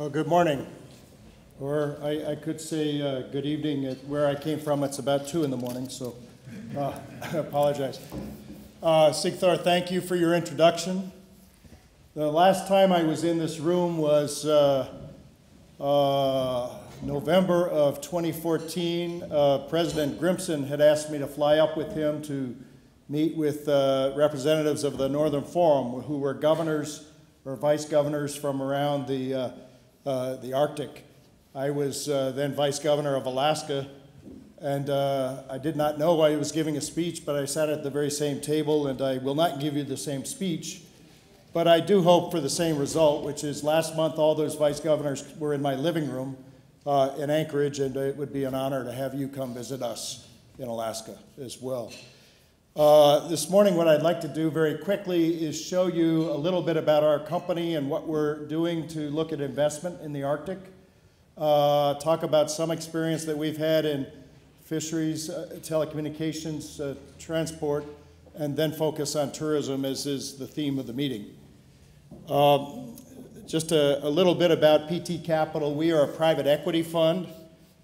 Well, good morning, or I could say good evening. Where I came from, it's about 2 in the morning, so I apologize. Sigþór, thank you for your introduction. The last time I was in this room was November of 2014. President Grimson had asked me to fly up with him to meet with representatives of the Northern Forum, who were governors or vice governors from around the Arctic. I was then vice governor of Alaska, and I did not know why he was giving a speech, but I sat at the very same table, and I will not give you the same speech, but I do hope for the same result, which is last month all those vice governors were in my living room in Anchorage, and it would be an honor to have you come visit us in Alaska as well. This morning, what I'd like to do very quickly is show you a little bit about our company and what we're doing to look at investment in the Arctic, talk about some experience that we've had in fisheries, telecommunications, transport, and then focus on tourism, as is the theme of the meeting. Just a little bit about PT Capital. We are a private equity fund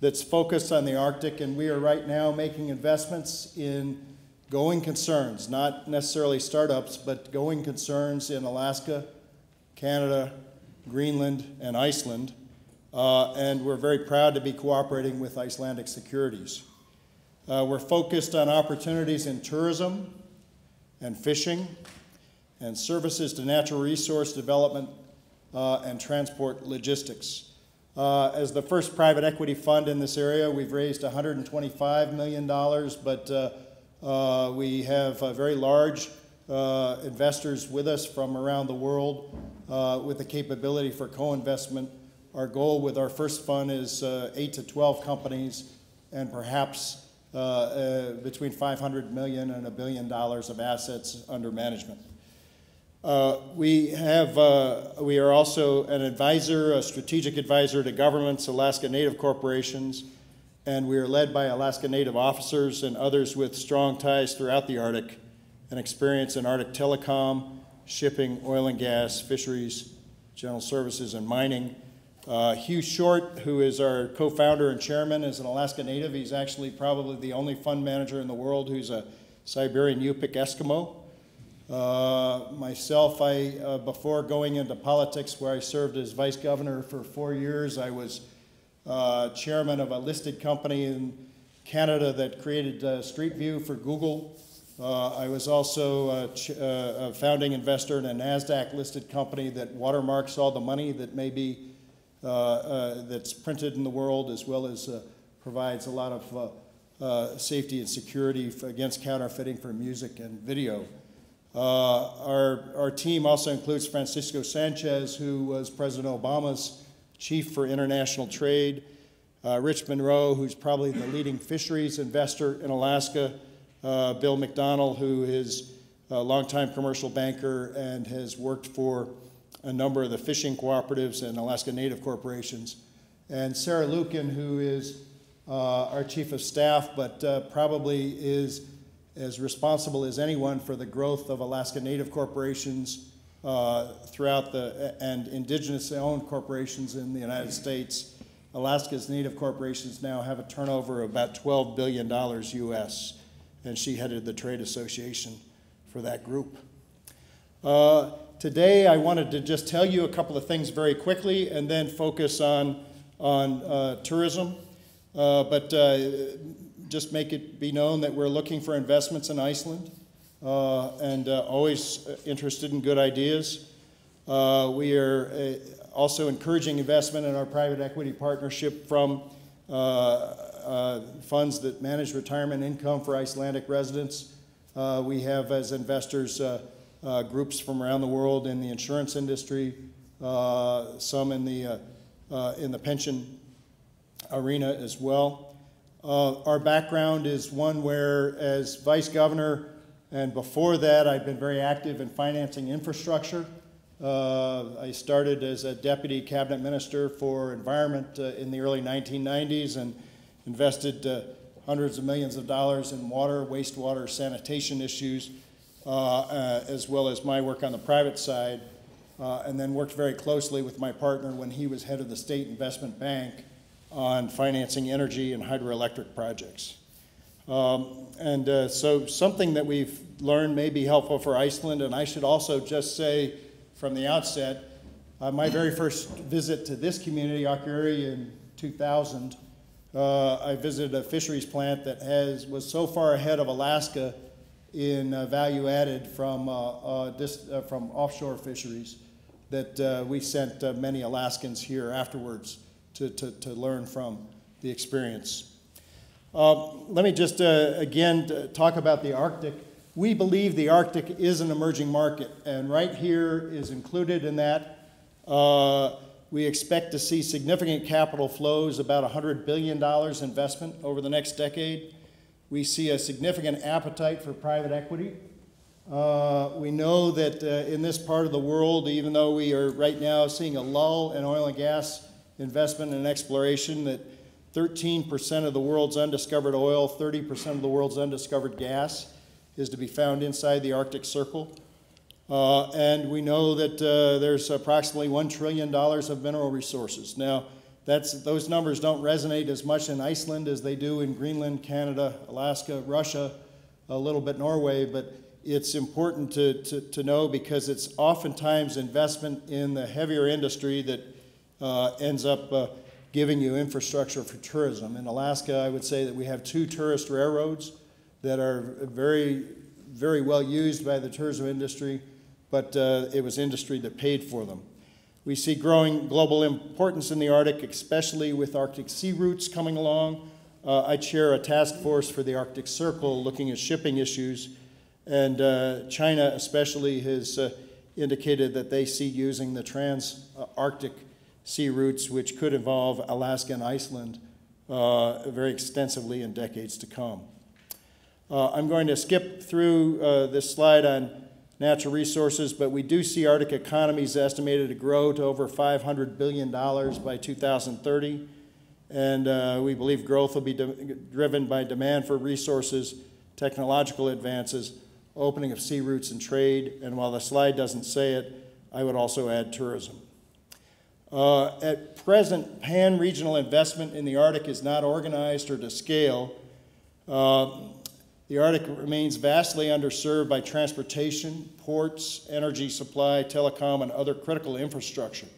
that's focused on the Arctic, and we are right now making investments in going concerns, not necessarily startups, but going concerns in Alaska, Canada, Greenland, and Iceland. And we're very proud to be cooperating with Icelandic Securities. We're focused on opportunities in tourism and fishing and services to natural resource development and transport logistics. As the first private equity fund in this area, we've raised $125 million, but we have very large investors with us from around the world with the capability for co-investment. Our goal with our first fund is 8 to 12 companies and perhaps between $500 million and $1 billion of assets under management. We are also an advisor, a strategic advisor to governments, Alaska Native corporations, and we are led by Alaska Native officers and others with strong ties throughout the Arctic and experience in Arctic telecom, shipping, oil and gas, fisheries, general services, and mining. Hugh Short, who is our co-founder and chairman, is an Alaska Native. He's actually probably the only fund manager in the world who's a Siberian Yupik Eskimo. Myself, before going into politics, where I served as vice governor for 4 years, I was chairman of a listed company in Canada that created Street View for Google. I was also a founding investor in a NASDAQ listed company that watermarks all the money that may be that's printed in the world, as well as provides a lot of safety and security against counterfeiting for music and video. Our team also includes Francisco Sanchez, who was President Obama's chief for international trade, Rich Monroe, who's probably the leading fisheries investor in Alaska, Bill McDonald, who is a longtime commercial banker and has worked for a number of the fishing cooperatives and Alaska Native corporations, and Sarah Lukin, who is our chief of staff, but probably is as responsible as anyone for the growth of Alaska Native corporations throughout and indigenous-owned corporations in the United States. Alaska's Native corporations now have a turnover of about $12 billion US, and she headed the trade association for that group. Today, I wanted to just tell you a couple of things very quickly and then focus on tourism, but just make it be known that we're looking for investments in Iceland. And always interested in good ideas. We are also encouraging investment in our private equity partnership from funds that manage retirement income for Icelandic residents. We have as investors groups from around the world in the insurance industry, some in the pension arena as well. Our background is one where, as vice governor, and before that, I've been very active in financing infrastructure. I started as a deputy cabinet minister for environment in the early 1990s and invested hundreds of millions of dollars in water, wastewater, sanitation issues, as well as my work on the private side. and then worked very closely with my partner when he was head of the State Investment Bank on financing energy and hydroelectric projects. So something that we've learned may be helpful for Iceland, and I should also just say from the outset, my very first visit to this community, Akureyri, in 2000, I visited a fisheries plant that was so far ahead of Alaska in value added from offshore fisheries that we sent many Alaskans here afterwards to learn from the experience. Let me just again talk about the Arctic. We believe the Arctic is an emerging market, and right here is included in that. We expect to see significant capital flows, about $100 billion investment over the next decade. We see a significant appetite for private equity. We know that in this part of the world, even though we are right now seeing a lull in oil and gas investment and exploration, that 13% of the world's undiscovered oil, 30% of the world's undiscovered gas is to be found inside the Arctic Circle. And we know that there's approximately $1 trillion of mineral resources. Now, those numbers don't resonate as much in Iceland as they do in Greenland, Canada, Alaska, Russia, a little bit Norway, but it's important to know because it's oftentimes investment in the heavier industry that ends up giving you infrastructure for tourism. In Alaska, I would say that we have 2 tourist railroads that are very, very well used by the tourism industry, but it was industry that paid for them. We see growing global importance in the Arctic, especially with Arctic sea routes coming along. I chair a task force for the Arctic Circle looking at shipping issues, and China especially has indicated that they see using the trans-Arctic sea routes, which could involve Alaska and Iceland very extensively in decades to come. I'm going to skip through this slide on natural resources, but we do see Arctic economies estimated to grow to over $500 billion by 2030, and we believe growth will be driven by demand for resources, technological advances, opening of sea routes and trade, and while the slide doesn't say it, I would also add tourism. At present, pan-regional investment in the Arctic is not organized or to scale. The Arctic remains vastly underserved by transportation, ports, energy supply, telecom, and other critical infrastructure.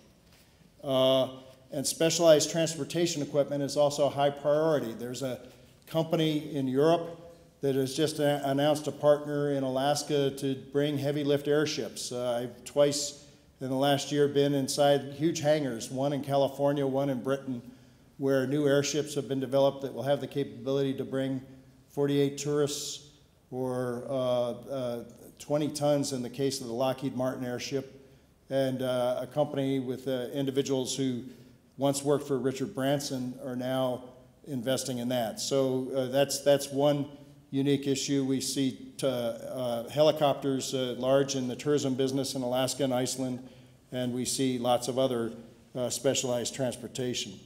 And specialized transportation equipment is also a high priority. There's a company in Europe that has just announced a partner in Alaska to bring heavy lift airships. I've twice in the last year been inside huge hangars, one in California, one in Britain, where new airships have been developed that will have the capability to bring 48 tourists or 20 tons in the case of the Lockheed Martin airship, and a company with individuals who once worked for Richard Branson are now investing in that. So that's one unique issue. We see helicopters large in the tourism business in Alaska and Iceland, and we see lots of other specialized transportation.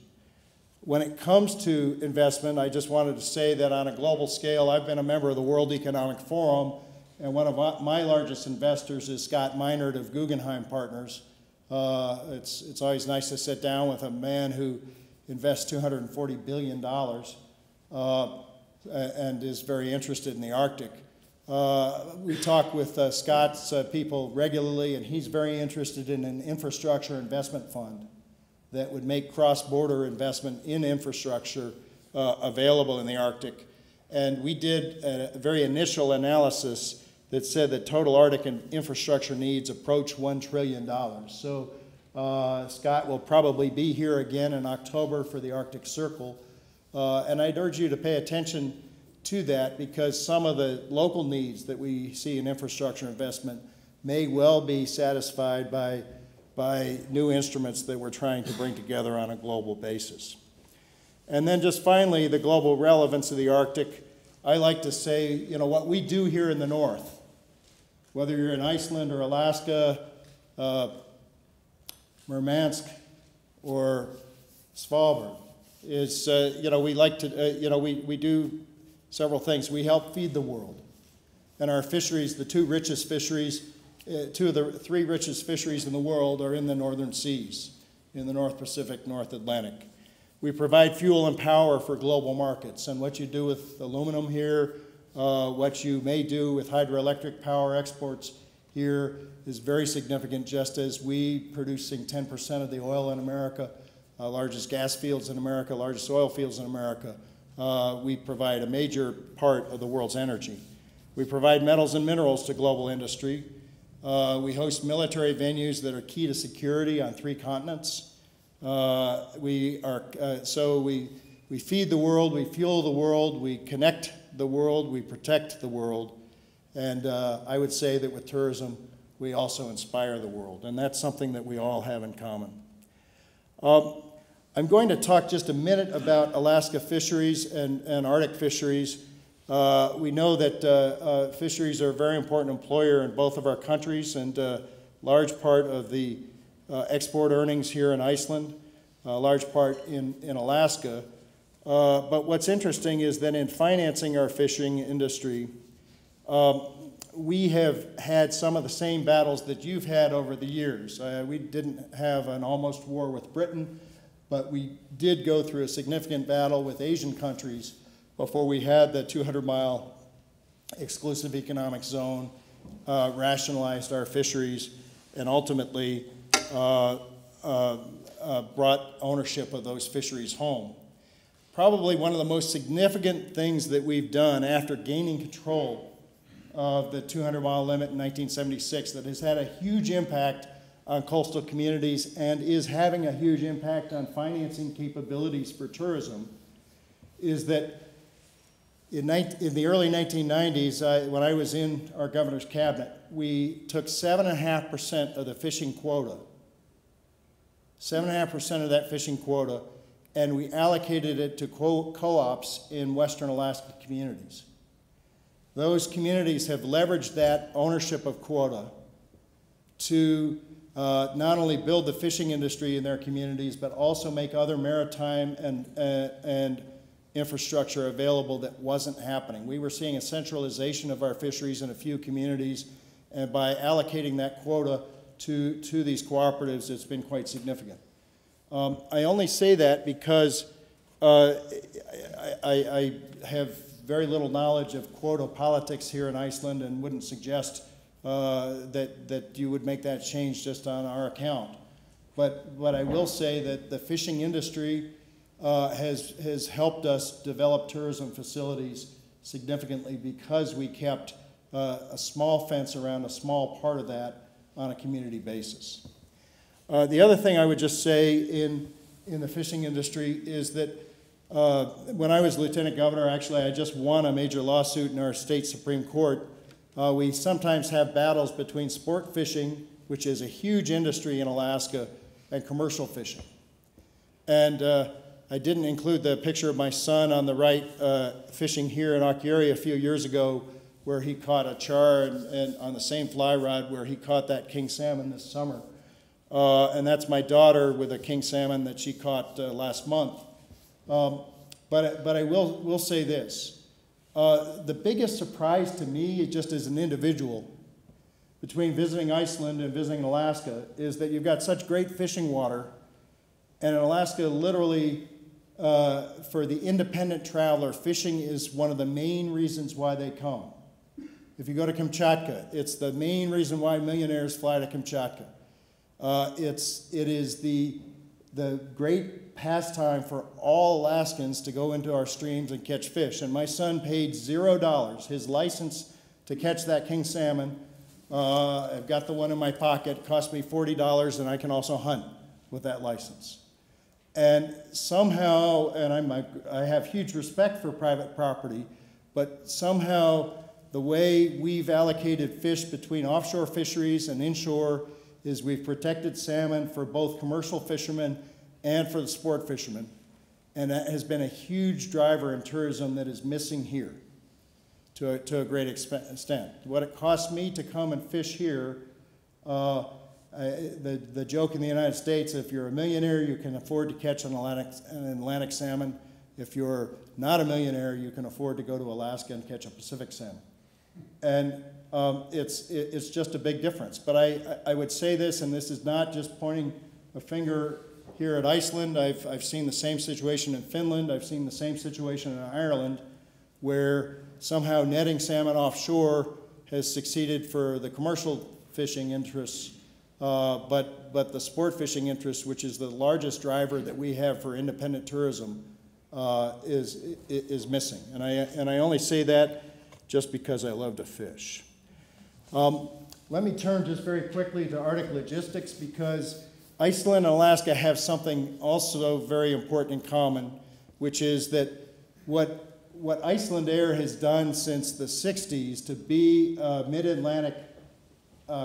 When it comes to investment, I just wanted to say that on a global scale, I've been a member of the World Economic Forum, and one of my largest investors is Scott Meinert of Guggenheim Partners. It's always nice to sit down with a man who invests $240 billion and is very interested in the Arctic. We talk with Scott's people regularly, and he's very interested in an infrastructure investment fund that would make cross-border investment in infrastructure available in the Arctic. And we did a very initial analysis that said that total Arctic infrastructure needs approach $1 trillion. So Scott will probably be here again in October for the Arctic Circle. And I'd urge you to pay attention to that because some of the local needs that we see in infrastructure investment may well be satisfied by new instruments that we're trying to bring together on a global basis. And then just finally, the global relevance of the Arctic. I like to say, you know, what we do here in the north, whether you're in Iceland or Alaska, Murmansk or Svalbard, is, you know, we like to, you know, we do several things. We help feed the world. And our fisheries, the 2 richest fisheries, two of the three richest fisheries in the world are in the northern seas, in the North Pacific, North Atlantic. We provide fuel and power for global markets, and what you do with aluminum here, what you may do with hydroelectric power exports here is very significant, just as we producing 10% of the oil in America, largest gas fields in America, largest oil fields in America. We provide a major part of the world's energy. We provide metals and minerals to global industry. We host military venues that are key to security on 3 continents. We feed the world, we fuel the world, we connect the world, we protect the world. And I would say that with tourism, we also inspire the world. And that's something that we all have in common. I'm going to talk just a minute about Alaska fisheries and Arctic fisheries. We know that fisheries are a very important employer in both of our countries, and a large part of the export earnings here in Iceland, a large part in Alaska. But what's interesting is that in financing our fishing industry, we have had some of the same battles that you've had over the years. We didn't have an almost war with Britain, but we did go through a significant battle with Asian countries before we had the 200-mile exclusive economic zone, rationalized our fisheries, and ultimately brought ownership of those fisheries home. Probably one of the most significant things that we've done after gaining control of the 200-mile limit in 1976 that has had a huge impact on coastal communities and is having a huge impact on financing capabilities for tourism is that in the early 1990s, when I was in our governor's cabinet, we took 7.5% of the fishing quota, 7.5% of that fishing quota, and we allocated it to co-ops in Western Alaska communities. Those communities have leveraged that ownership of quota to not only build the fishing industry in their communities, but also make other maritime and infrastructure available that wasn't happening. We were seeing a centralization of our fisheries in a few communities, and by allocating that quota to these cooperatives, it's been quite significant. I only say that because I have very little knowledge of quota politics here in Iceland and wouldn't suggest that you would make that change just on our account. But I will say that the fishing industry has helped us develop tourism facilities significantly because we kept a small fence around a small part of that on a community basis. The other thing I would just say in the fishing industry is that when I was lieutenant governor, actually I just won a major lawsuit in our state Supreme Court. We sometimes have battles between sport fishing, which is a huge industry in Alaska, and commercial fishing. And I didn't include the picture of my son on the right fishing here in Aokigiri a few years ago where he caught a char and on the same fly rod where he caught that king salmon this summer. And that's my daughter with a king salmon that she caught last month. But I will say this. The biggest surprise to me, just as an individual, between visiting Iceland and visiting Alaska, is that you've got such great fishing water, and in Alaska, literally, for the independent traveler, fishing is one of the main reasons why they come. If you go to Kamchatka, it's the main reason why millionaires fly to Kamchatka. It is the great pastime for all Alaskans to go into our streams and catch fish. And my son paid $0. His license to catch that king salmon, I've got the one in my pocket, cost me $40, and I can also hunt with that license. And somehow, and I have huge respect for private property, but somehow the way we've allocated fish between offshore fisheries and inshore is we've protected salmon for both commercial fishermen and for the sport fishermen. And that has been a huge driver in tourism that is missing here to a great extent. What it costs me to come and fish here, the joke in the United States, if you're a millionaire, you can afford to catch an Atlantic salmon. If you're not a millionaire, you can afford to go to Alaska and catch a Pacific salmon. And it's just a big difference. But I would say this, and this is not just pointing a finger here at Iceland. I've seen the same situation in Finland. I've seen the same situation in Ireland, where somehow netting salmon offshore has succeeded for the commercial fishing interests, but the sport fishing interest, which is the largest driver that we have for independent tourism, is missing. And I only say that just because I love to fish. Let me turn just very quickly to Arctic logistics, because Iceland and Alaska have something also very important in common, which is that what Iceland Air has done since the 60s to be a mid-Atlantic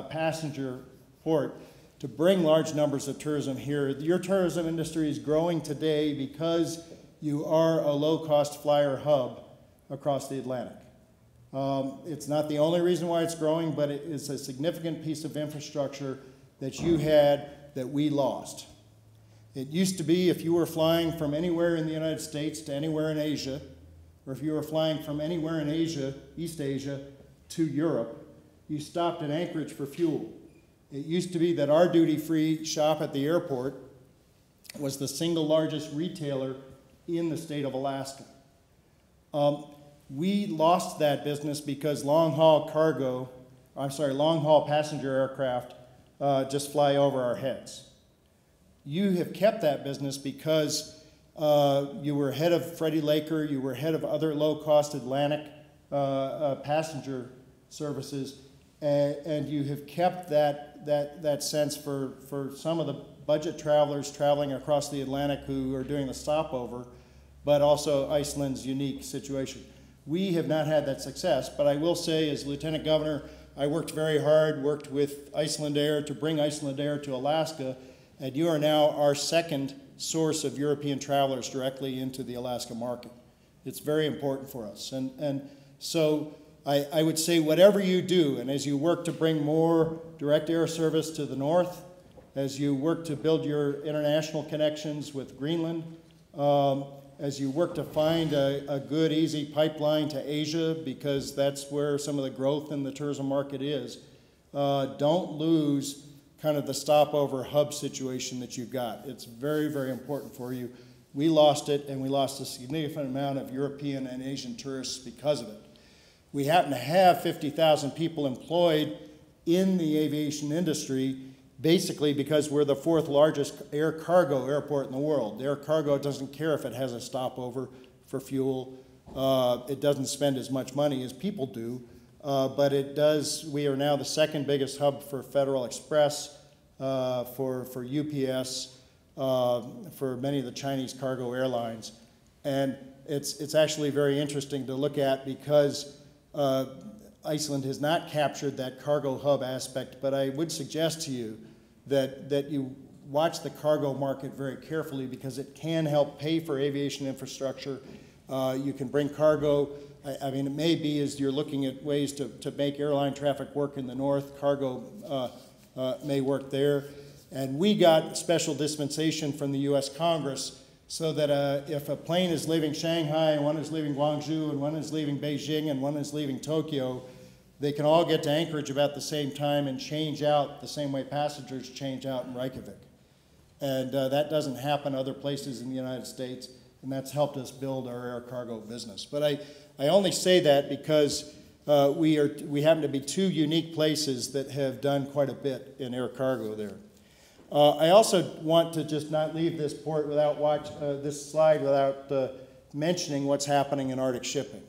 passenger port, to bring large numbers of tourism here. Your tourism industry is growing today because you are a low-cost flyer hub across the Atlantic. It's not the only reason why it's growing, but it is a significant piece of infrastructure that you had that we lost. It used to be if you were flying from anywhere in the United States to anywhere in Asia, or if you were flying from anywhere in Asia, East Asia, to Europe, you stopped in Anchorage for fuel. It used to be that our duty-free shop at the airport was the single largest retailer in the state of Alaska. We lost that business because long-haul passenger aircraft just fly over our heads. You have kept that business because you were head of Freddie Laker, you were head of other low-cost Atlantic passenger services, and you have kept that sense for some of the budget travelers traveling across the Atlantic who are doing the stopover, but also Iceland's unique situation. We have not had that success, but I will say, as Lieutenant Governor, I worked very hard, worked with Iceland Air to bring Iceland Air to Alaska, and you are now our second source of European travelers directly into the Alaska market. It's very important for us. And so I would say whatever you do, and as you work to bring more direct air service to the north, as you work to build your international connections with Greenland, as you work to find a good, easy pipeline to Asia, because that's where some of the growth in the tourism market is, don't lose kind of the stopover hub situation that you've got. It's very, very important for you. We lost it, and we lost a significant amount of European and Asian tourists because of it. We happen to have 50,000 people employed in the aviation industry, basically because we're the fourth largest air cargo airport in the world. Air cargo doesn't care if it has a stopover for fuel. It doesn't spend as much money as people do, but it does. We are now the second biggest hub for Federal Express, for UPS, for many of the Chinese cargo airlines. And it's actually very interesting to look at because Iceland has not captured that cargo hub aspect, but I would suggest to you that you watch the cargo market very carefully, because it can help pay for aviation infrastructure. You can bring cargo. I mean, it may be as you're looking at ways to make airline traffic work in the north, cargo may work there. And we got special dispensation from the US Congress so that if a plane is leaving Shanghai, and one is leaving Guangzhou, and one is leaving Beijing, and one is leaving Tokyo, they can all get to Anchorage about the same time and change out the same way passengers change out in Reykjavik. And that doesn't happen other places in the United States, and that's helped us build our air cargo business. But I only say that because we happen to be two unique places that have done quite a bit in air cargo there. I also want to just not leave this port without this slide without mentioning what's happening in Arctic shipping.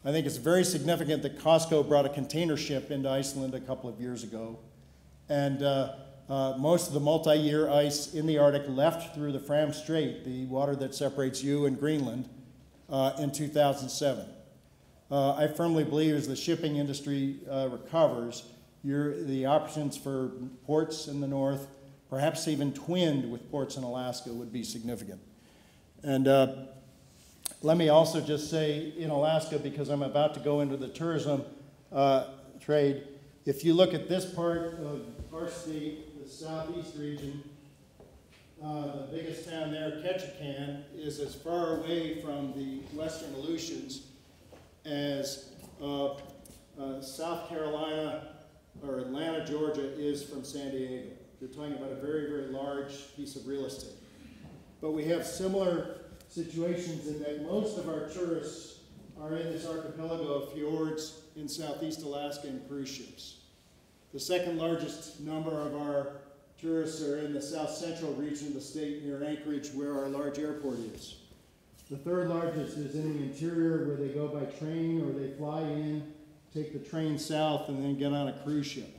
I think it's very significant that Costco brought a container ship into Iceland a couple of years ago, and most of the multi-year ice in the Arctic left through the Fram Strait, the water that separates you and Greenland, in 2007. I firmly believe as the shipping industry recovers, the options for ports in the north, perhaps even twinned with ports in Alaska, would be significant. And let me also just say in Alaska, because I'm about to go into the tourism trade, if you look at this part of our state, the southeast region, the biggest town there, Ketchikan, is as far away from the western Aleutians as South Carolina or Atlanta, Georgia is from San Diego. You're talking about a very, very large piece of real estate. But we have similar situations in that most of our tourists are in this archipelago of fjords in southeast Alaska and cruise ships. The second largest number of our tourists are in the south central region of the state near Anchorage, where our large airport is. The third largest is in the interior, where they go by train or they fly in, take the train south, and then get on a cruise ship.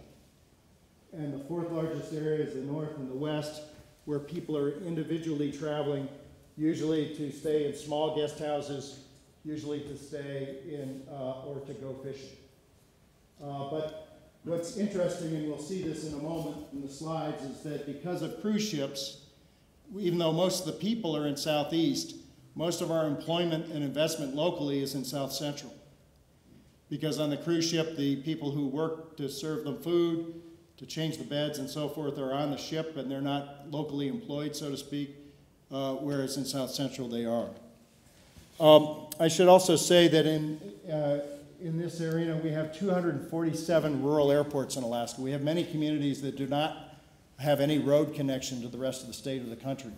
And the fourth largest area is the north and the west, where people are individually traveling, usually to stay in small guest houses, usually to stay in or to go fishing. But what's interesting, and we'll see this in a moment in the slides, is that because of cruise ships, even though most of the people are in southeast, most of our employment and investment locally is in south central. Because on the cruise ship, the people who work to serve them food, to change the beds and so forth are on the ship, and they're not locally employed, so to speak, whereas in south central they are. I should also say that in this arena we have 247 rural airports in Alaska. We have many communities that do not have any road connection to the rest of the state or the country.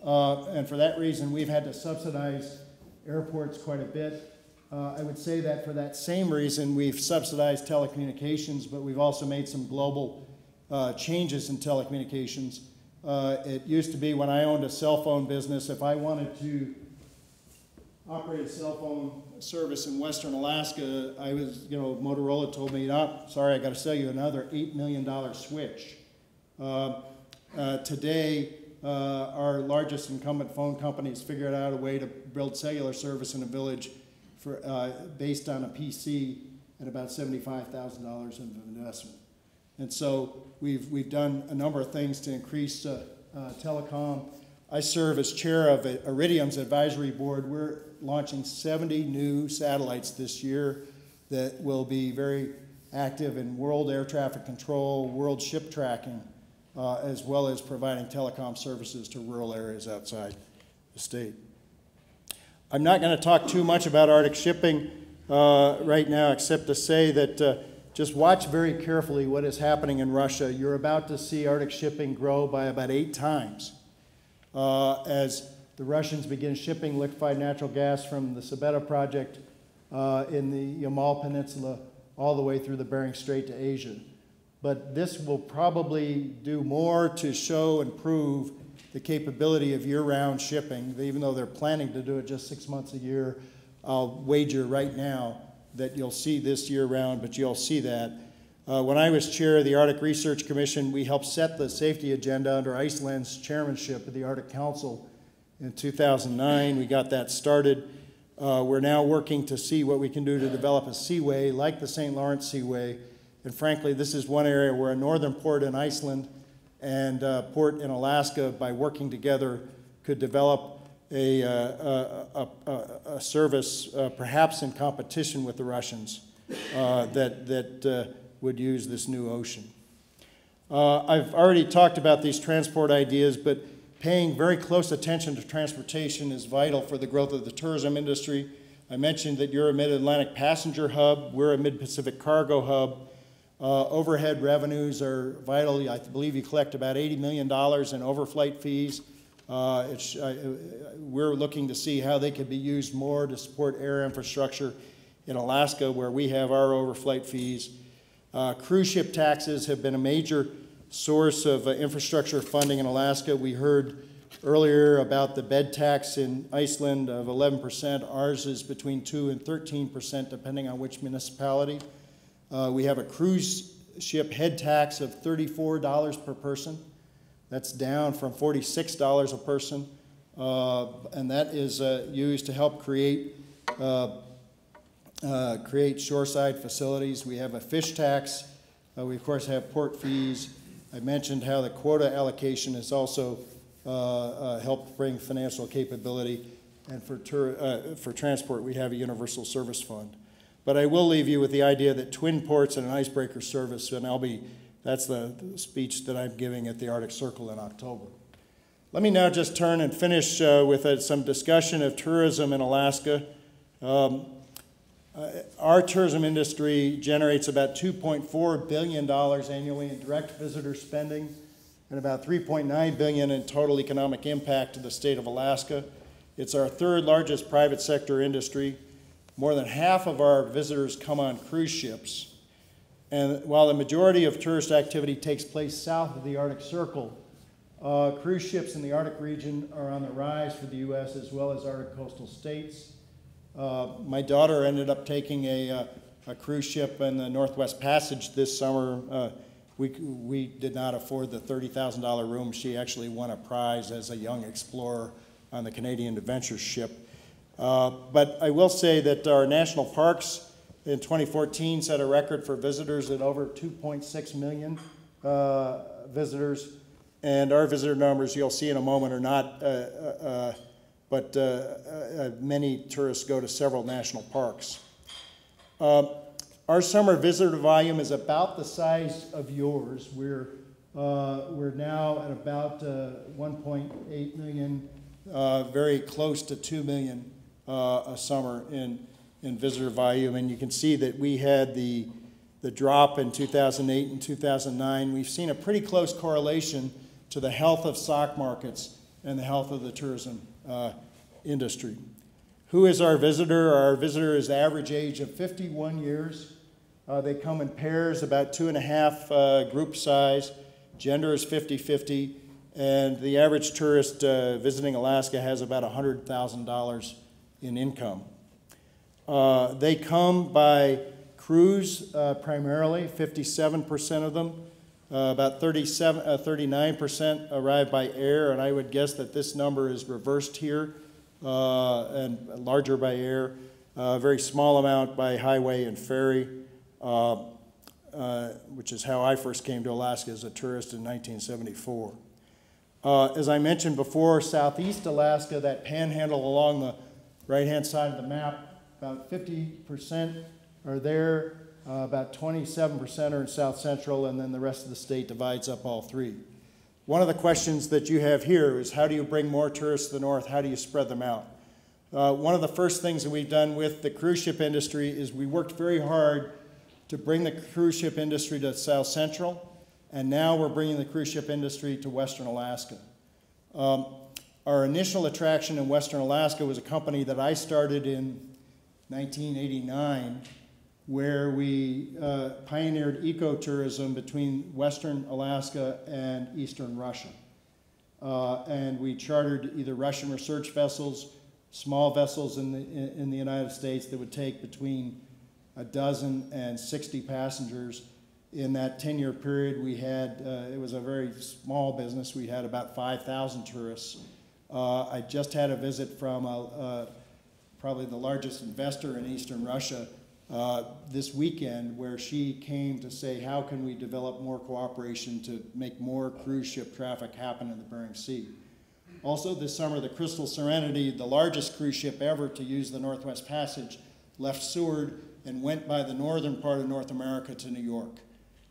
And for that reason, we've had to subsidize airports quite a bit. I would say that for that same reason, we've subsidized telecommunications, but we've also made some global changes in telecommunications. It used to be when I owned a cell phone business, if I wanted to operate a cell phone service in Western Alaska, I was, Motorola told me, oh, sorry, I got to sell you another $8 million switch. Today, our largest incumbent phone companies figured out a way to build cellular service in a village based on a PC at about $75,000 in investment. And so we've done a number of things to increase telecom. I serve as chair of Iridium's advisory board. We're launching 70 new satellites this year that will be very active in world air traffic control, world ship tracking, as well as providing telecom services to rural areas outside the state. I'm not going to talk too much about Arctic shipping right now, except to say that just watch very carefully what is happening in Russia. You're about to see Arctic shipping grow by about 8 times as the Russians begin shipping liquefied natural gas from the Sabeta project in the Yamal Peninsula all the way through the Bering Strait to Asia. But this will probably do more to show and prove the capability of year-round shipping. Even though they're planning to do it just 6 months a year, I'll wager right now that you'll see this year-round, but you'll see that. When I was chair of the Arctic Research Commission, we helped set the safety agenda under Iceland's chairmanship of the Arctic Council in 2009. We got that started. We're now working to see what we can do to develop a seaway like the St. Lawrence Seaway. And frankly, this is one area where a northern port in Iceland and a port in Alaska, by working together, could develop a service, perhaps in competition with the Russians, that would use this new ocean. I've already talked about these transport ideas, but paying very close attention to transportation is vital for the growth of the tourism industry. I mentioned that you're a mid-Atlantic passenger hub. We're a mid-Pacific cargo hub. Overhead revenues are vital. I believe you collect about $80 million in overflight fees. We're looking to see how they could be used more to support air infrastructure in Alaska, where we have our overflight fees. Cruise ship taxes have been a major source of infrastructure funding in Alaska. We heard earlier about the bed tax in Iceland of 11%. Ours is between 2 and 13%, depending on which municipality. We have a cruise ship head tax of $34 per person. That's down from $46 a person, and that is used to help create shoreside facilities. We have a fish tax. We, of course, have port fees. I mentioned how the quota allocation has also helped bring financial capability. And for transport, we have a universal service fund. But I will leave you with the idea that twin ports and an icebreaker service, and that's the speech that I'm giving at the Arctic Circle in October. Let me now just turn and finish with some discussion of tourism in Alaska. Our tourism industry generates about $2.4 billion annually in direct visitor spending and about $3.9 billion in total economic impact to the state of Alaska. It's our third largest private sector industry. More than half of our visitors come on cruise ships. And while the majority of tourist activity takes place south of the Arctic Circle, cruise ships in the Arctic region are on the rise for the U.S. as well as Arctic coastal states. My daughter ended up taking a cruise ship in the Northwest Passage this summer. We did not afford the $30,000 room. She actually won a prize as a young explorer on the Canadian Adventure ship. But I will say that our national parks in 2014 set a record for visitors at over 2.6 million visitors. And our visitor numbers, you'll see in a moment, are not, but many tourists go to several national parks. Our summer visitor volume is about the size of yours. We're now at about 1.8 million, very close to 2 million a summer in visitor volume. And you can see that we had the drop in 2008 and 2009. We've seen a pretty close correlation to the health of stock markets and the health of the tourism industry. Who is our visitor? Our visitor is the average age of 51 years. They come in pairs, about 2.5 group size. Gender is 50-50. And the average tourist visiting Alaska has about $100,000 in income. They come by cruise primarily, 57% of them. About 39% arrive by air, and I would guess that this number is reversed here and larger by air. A very small amount by highway and ferry, which is how I first came to Alaska as a tourist in 1974. As I mentioned before, southeast Alaska, that panhandle along the right-hand side of the map, about 50% are there. About 27% are in South Central, and then the rest of the state divides up all three. One of the questions that you have here is how do you bring more tourists to the north? How do you spread them out? One of the first things that we've done with the cruise ship industry is we worked very hard to bring the cruise ship industry to South Central, and now we're bringing the cruise ship industry to Western Alaska. Our initial attraction in Western Alaska was a company that I started in 1989, where we pioneered ecotourism between Western Alaska and Eastern Russia. And we chartered either Russian research vessels, small vessels in the United States that would take between a dozen and 60 passengers. In that 10-year period, we had, it was a very small business. We had about 5,000 tourists. I just had a visit from probably the largest investor in Eastern Russia this weekend, where she came to say, how can we develop more cooperation to make more cruise ship traffic happen in the Bering Sea? Also this summer, the Crystal Serenity, the largest cruise ship ever to use the Northwest Passage, left Seward and went by the northern part of North America to New York.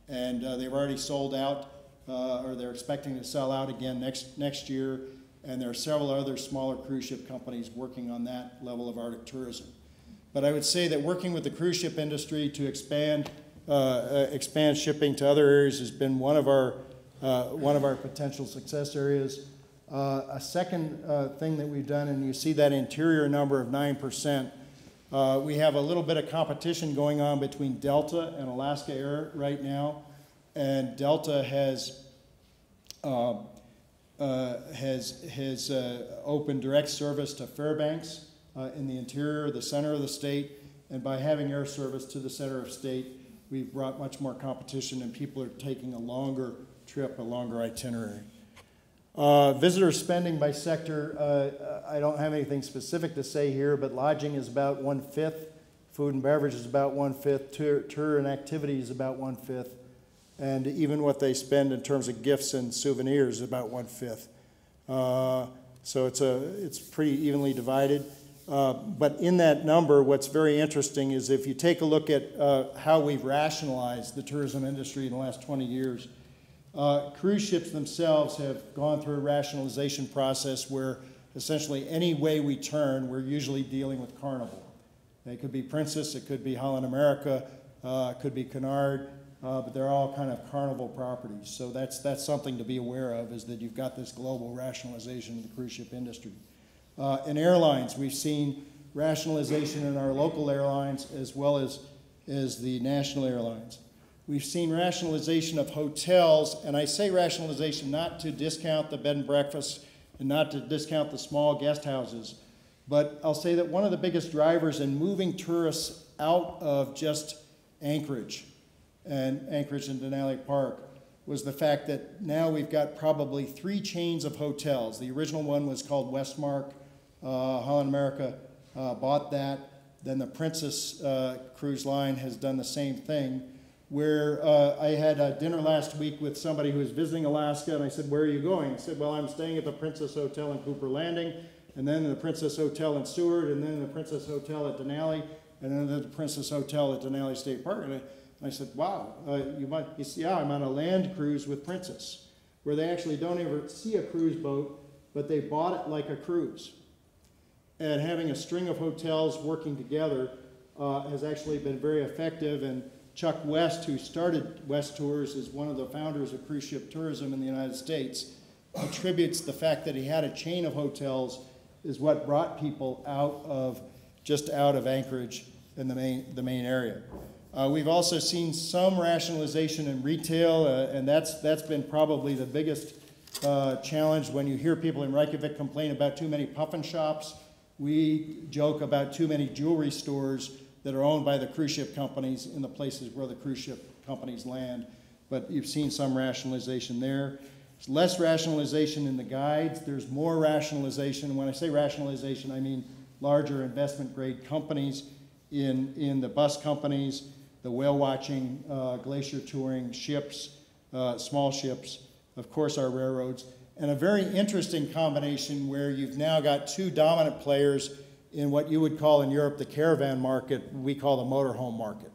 And they've already sold out, or they're expecting to sell out again next year. And there are several other smaller cruise ship companies working on that level of Arctic tourism. But I would say that working with the cruise ship industry to expand shipping to other areas has been one of our potential success areas. A second thing that we've done, and you see that interior number of 9%, we have a little bit of competition going on between Delta and Alaska Air right now, and Delta has opened direct service to Fairbanks in the interior, the center of the state, and by having air service to the center of state, we've brought much more competition, and people are taking a longer trip, a longer itinerary. Visitor spending by sector, I don't have anything specific to say here, but lodging is about 1/5, food and beverage is about 1/5, tour and activity is about 1/5, and even what they spend in terms of gifts and souvenirs is about 1/5. So it's pretty evenly divided. But in that number, what's very interesting is if you take a look at how we've rationalized the tourism industry in the last 20 years, cruise ships themselves have gone through a rationalization process where essentially any way we turn, we're usually dealing with Carnival. It could be Princess, it could be Holland America, it could be Cunard, but they're all kind of Carnival properties. So that's something to be aware of, is that you've got this global rationalization of the cruise ship industry. In airlines, we've seen rationalization in our local airlines as well as the national airlines. We've seen rationalization of hotels, and I say rationalization not to discount the bed and breakfast and not to discount the small guest houses, but I'll say that one of the biggest drivers in moving tourists out of just Anchorage and Denali Park was the fact that now we've got probably 3 chains of hotels. The original one was called Westmark. Holland America bought that. Then the Princess Cruise Line has done the same thing, where I had a dinner last week with somebody who was visiting Alaska, and I said, "Where are you going?" He said, "Well, I'm staying at the Princess Hotel in Cooper Landing, and then the Princess Hotel in Seward, and then the Princess Hotel at Denali, and then the Princess Hotel at Denali State Park." And I said, "Wow, you might," he said, "Yeah, I'm on a land cruise with Princess, where they actually don't ever see a cruise boat, but they bought it like a cruise." And having a string of hotels working together has actually been very effective. And Chuck West, who started West Tours, is one of the founders of cruise ship tourism in the United States, attributes the fact that he had a chain of hotels is what brought people out of Anchorage and the main area. We've also seen some rationalization in retail, and that's been probably the biggest challenge. When you hear people in Reykjavik complain about too many puffin shops, we joke about too many jewelry stores that are owned by the cruise ship companies in the places where the cruise ship companies land. But you've seen some rationalization there. There's less rationalization in the guides. There's more rationalization. When I say rationalization, I mean larger investment grade companies in the bus companies, the whale watching, glacier touring ships, small ships, of course our railroads, and a very interesting combination where you've now got 2 dominant players in what you would call in Europe the caravan market, we call the motorhome market.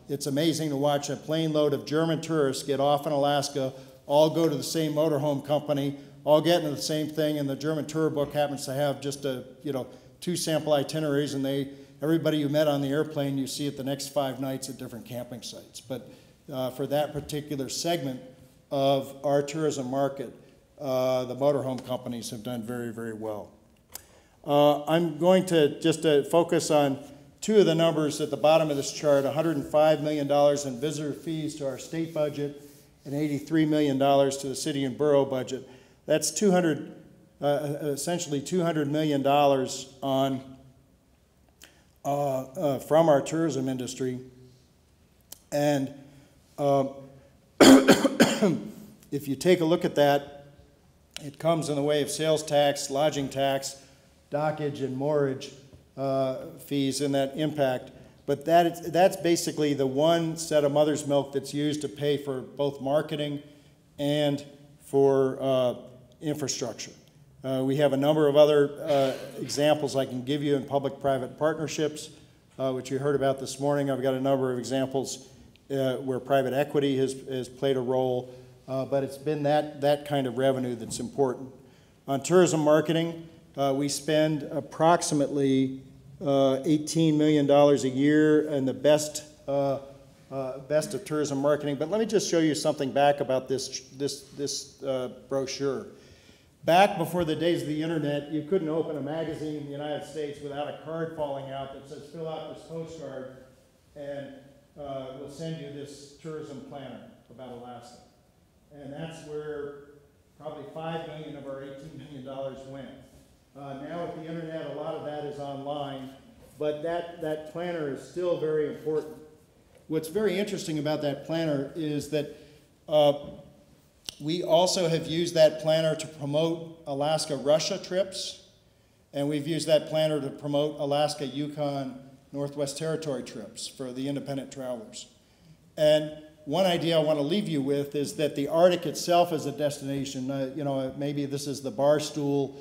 It's amazing to watch a plane load of German tourists get off in Alaska, all go to the same motorhome company, all get into the same thing, and the German tour book happens to have just 2 sample itineraries, and everybody you met on the airplane you see it the next 5 nights at different camping sites. But for that particular segment of our tourism market, the motorhome companies have done very, very well. I'm going to just focus on 2 of the numbers at the bottom of this chart: $105 million in visitor fees to our state budget and $83 million to the city and borough budget. That's essentially $200 million from our tourism industry. And if you take a look at that, it comes in the way of sales tax, lodging tax, dockage, and moorage fees and that impact. But that's basically the one set of mother's milk that's used to pay for both marketing and for infrastructure. We have a number of other examples I can give you in public-private partnerships, which you heard about this morning. I've got a number of examples where private equity has played a role, but it's been that kind of revenue that's important. On tourism marketing, we spend approximately $18 million a year in the best of tourism marketing. But let me just show you something back about this brochure. Back before the days of the internet, you couldn't open a magazine in the United States without a card falling out that says, "Fill out this postcard, and we'll send you this tourism planner about Alaska." And that's where probably $5 million of our $18 million went. Now with the internet, a lot of that is online, but that planner is still very important. What's very interesting about that planner is that we also have used that planner to promote Alaska-Russia trips, and we've used that planner to promote Alaska, Yukon, Northwest Territory trips for the independent travelers. And one idea I want to leave you with is that the Arctic itself is a destination. Maybe this is the Barstool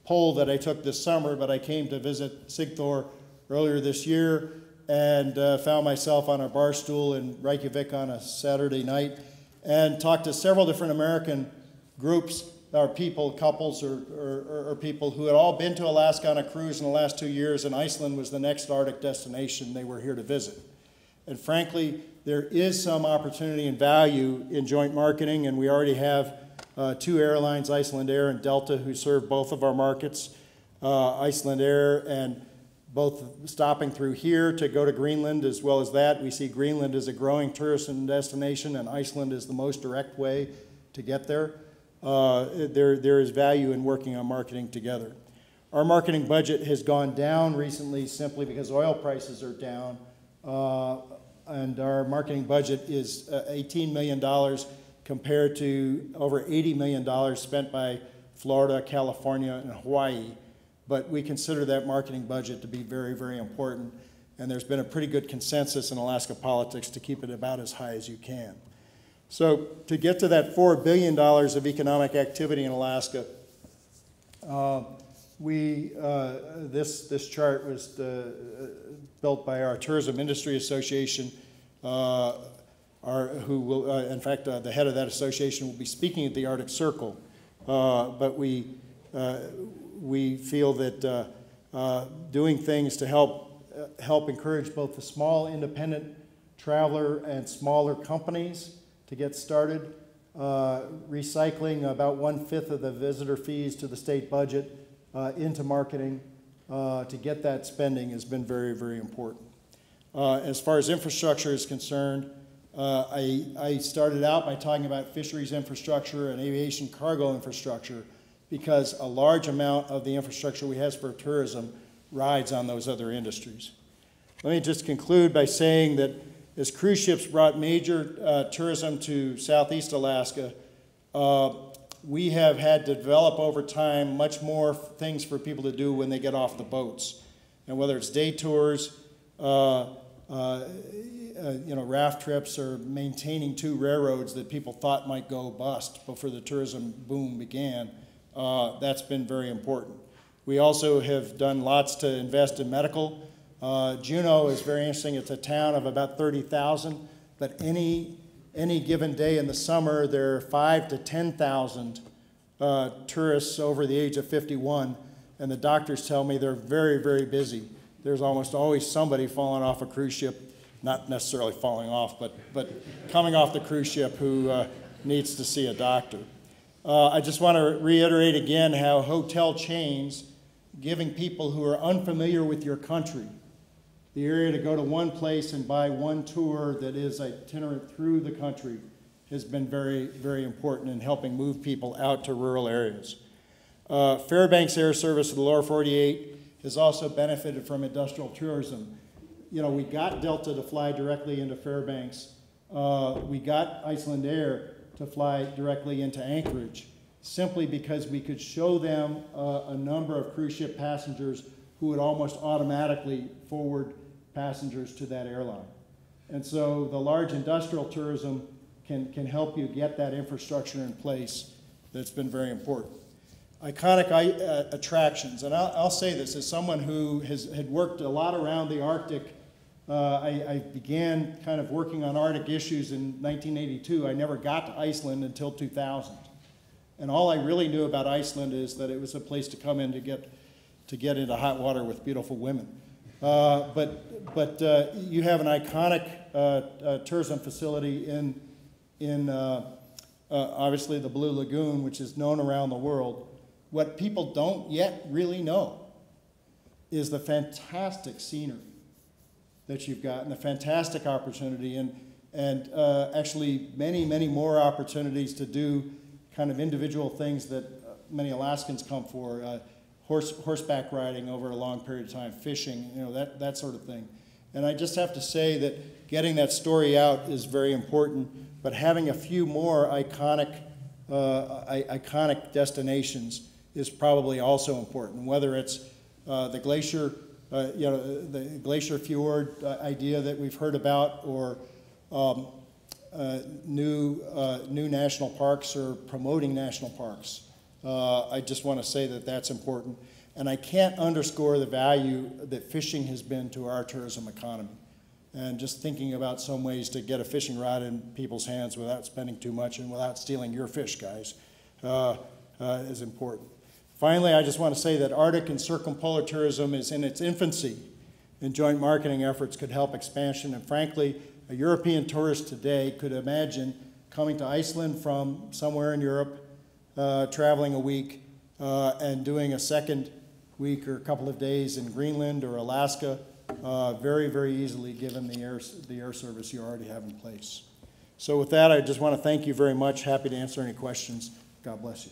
poll that I took this summer, but I came to visit Sigthor earlier this year and found myself on a bar stool in Reykjavik on a Saturday night and talked to several different American groups our people, couples or people who had all been to Alaska on a cruise in the last 2 years, and Iceland was the next Arctic destination they were here to visit. And frankly, there is some opportunity and value in joint marketing, and we already have 2 airlines, Iceland Air and Delta, who serve both of our markets. Iceland Air and both stopping through here to go to Greenland as well as that. We see Greenland as a growing tourism destination, and Iceland is the most direct way to get there. There is value in working on marketing together. Our marketing budget has gone down recently simply because oil prices are down, and our marketing budget is $18 million compared to over $80 million spent by Florida, California, and Hawaii. But we consider that marketing budget to be very, very important, and there's been a pretty good consensus in Alaska politics to keep it about as high as you can. So to get to that $4 billion of economic activity in Alaska, this chart was built by our Tourism Industry Association, the head of that association will be speaking at the Arctic Circle. But we feel that doing things to help encourage both the small independent traveler and smaller companies to get started, recycling about 1/5 of the visitor fees to the state budget into marketing to get that spending has been very, very important. As far as infrastructure is concerned, I started out by talking about fisheries infrastructure and aviation cargo infrastructure because a large amount of the infrastructure we have for tourism rides on those other industries. Let me just conclude by saying that as cruise ships brought major tourism to Southeast Alaska, we have had to develop over time much more things for people to do when they get off the boats. And whether it's day tours, raft trips, or maintaining 2 railroads that people thought might go bust before the tourism boom began, that's been very important. We also have done lots to invest in medical. Juneau is very interesting. It's a town of about 30,000, but any given day in the summer, there are 5,000 to 10,000 tourists over the age of 51, and the doctors tell me they're very, very busy. There's almost always somebody falling off a cruise ship, not necessarily falling off, but coming off the cruise ship who needs to see a doctor. I just want to reiterate again how hotel chains giving people who are unfamiliar with your country the area to go to one place and buy one tour that is itinerant through the country has been very, very important in helping move people out to rural areas. Fairbanks Air Service of the lower 48 has also benefited from industrial tourism. You know, we got Delta to fly directly into Fairbanks. We got Iceland Air to fly directly into Anchorage simply because we could show them a number of cruise ship passengers who would almost automatically forward passengers to that airline. And so the large industrial tourism can help you get that infrastructure in place that's been very important. Iconic attractions, and I'll say this as someone who had worked a lot around the Arctic. I began kind of working on Arctic issues in 1982. I never got to Iceland until 2000. And all I really knew about Iceland is that it was a place to come in to get into hot water with beautiful women. But you have an iconic tourism facility in obviously the Blue Lagoon, which is known around the world. What people don't yet really know is the fantastic scenery that you've got and the fantastic opportunity and actually many, many more opportunities to do kind of individual things that many Alaskans come for. Horseback riding over a long period of time, fishing, you know, that sort of thing. And I just have to say that getting that story out is very important, but having a few more iconic destinations is probably also important, whether it's the glacier, the glacier fjord idea that we've heard about, or new national parks or promoting national parks. I just want to say that that's important. And I can't underscore the value that fishing has been to our tourism economy. And just thinking about some ways to get a fishing rod in people's hands without spending too much and without stealing your fish, guys, is important. Finally, I just want to say that Arctic and circumpolar tourism is in its infancy, and joint marketing efforts could help expansion. And frankly, a European tourist today could imagine coming to Iceland from somewhere in Europe, traveling a week, and doing a second week or a couple of days in Greenland or Alaska very, very easily, given the air service you already have in place. So with that, I just want to thank you very much. Happy to answer any questions. God bless you.